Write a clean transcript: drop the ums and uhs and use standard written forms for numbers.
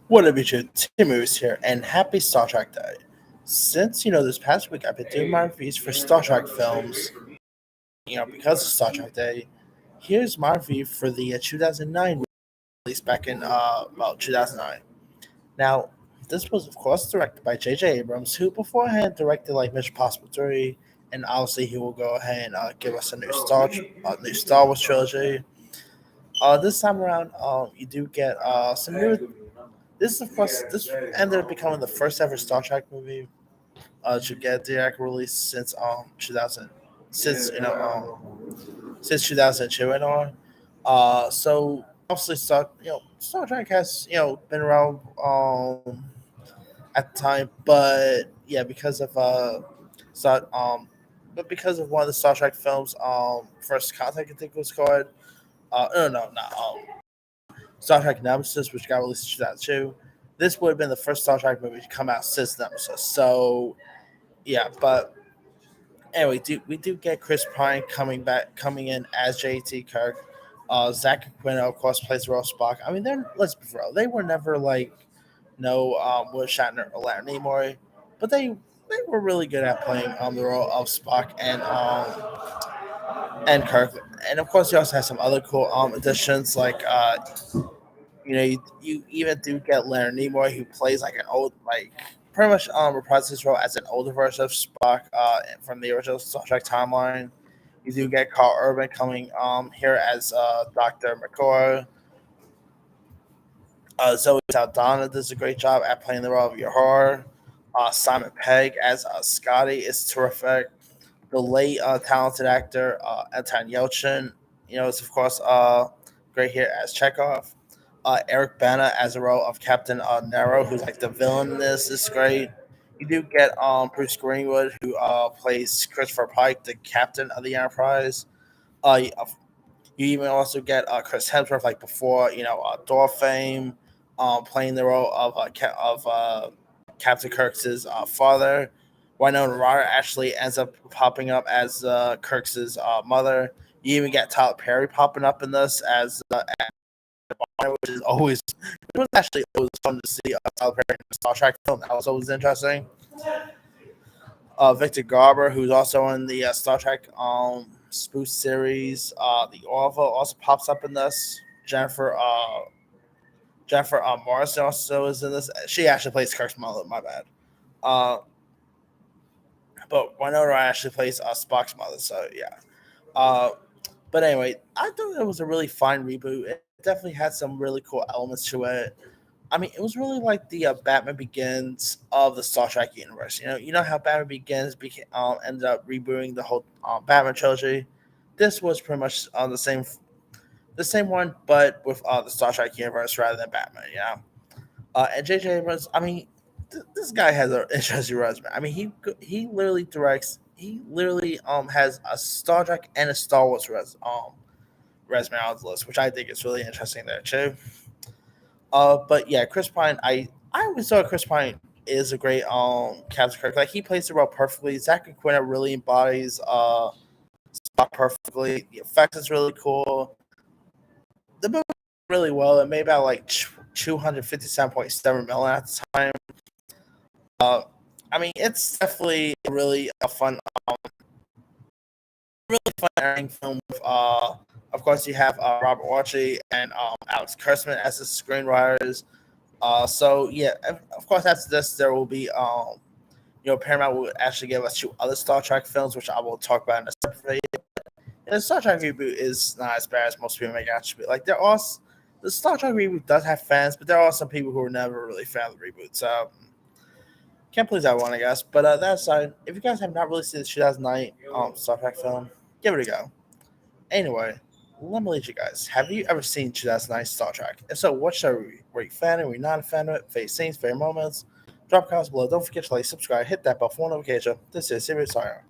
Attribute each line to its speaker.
Speaker 1: What up, YouTube? Tim Moose here, and happy Star Trek Day. Since, this past week I've been doing my reviews for Star Trek films, because of Star Trek Day, here's my review for the 2009 release back in, 2009. Now, this was, of course, directed by J.J. Abrams, who beforehand directed, like, Mission Impossible 3, and obviously he will go ahead and give us a new Star Wars trilogy. This time around, you do get some new. This ended up becoming the first ever Star Trek movie to get direct release since 2000, since 2002 and on. So obviously Star Trek has been around at the time, but yeah, Star, because of one of the Star Trek films, First Contact I think it was called. No, not Star Trek Nemesis, which got released in 2002. This would have been the first Star Trek movie to come out since Nemesis. So, yeah, but anyway, we do get Chris Pine coming in as J.T. Kirk. Zach Aquino, of course, plays the role of Spock. I mean, let's be real, they were never like no Will Shatner or Leonard Nimoy, but they were really good at playing the role of Spock and Kirk. And of course, you also have some other cool additions like you even do get Leonard Nimoy, who plays like an old, like pretty much reprises his role as an older version of Spock from the original Star Trek timeline. You do get Carl Urban coming here as Dr. McCoy. Zoe Saldana does a great job at playing the role of Yahar. Simon Pegg as Scotty is terrific. The late talented actor Anton Yelchin, is of course great here as Chekhov. Eric Bana as the role of Captain Nero, who's like the villain in this, is great. You do get Bruce Greenwood, who plays Christopher Pike, the captain of the Enterprise. You even also get Chris Hemsworth, like before, Thor fame, playing the role of Captain Kirk's father. Winona Ryder actually ends up popping up as Kirk's mother. You even get Tyler Perry popping up in this as which is always it was actually always fun to see Tyler Perry in a Star Trek film. That was always interesting. Victor Garber, who's also in the Star Trek spoof series, The Orville, also pops up in this. Jennifer Morrison also is in this. She actually plays Kirk's mother. My bad. Uh, but Winona Ryder actually plays Spock's mother. So yeah. But anyway, I thought it was a really fine reboot. It definitely had some really cool elements to it. I mean, it was really like the Batman Begins of the Star Trek universe. You know how Batman Begins ended up rebooting the whole Batman trilogy. This was pretty much the same one, but with the Star Trek universe rather than Batman. And J.J. Abrams, I mean, this guy has an interesting resume. I mean, he literally directs. He literally has a Star Trek and a Star Wars resume on his list, which I think is really interesting there too. But yeah, Chris Pine, I always thought Chris Pine is a great Captain Kirk. Like he plays the role perfectly. Zach Aquino really embodies Spock perfectly. The effects is really cool. The movie really well. It made about like 257.7 million at the time. I mean, it's definitely really a really fun airing film. Of course, you have Robert Archie and Alex Kurtzman as the screenwriters. So yeah, of course, after this, there will be Paramount will actually give us two other Star Trek films, which I will talk about in a separate video. And the Star Trek reboot is not as bad as most people make it out to be. Like the Star Trek reboot does have fans, but there are some people who are never really fan of the reboot. So can't please everyone, I guess. But that aside, if you guys have not really seen the 2009 Star Trek film, give it a go. Anyway, let me lead you guys. Have you ever seen 2009 Star Trek? If so, what show were you a fan of? Were you not a fan of it? Favorite scenes, favorite moments? Drop comments below. Don't forget to like, subscribe, hit that bell for notification. This is Serious Science.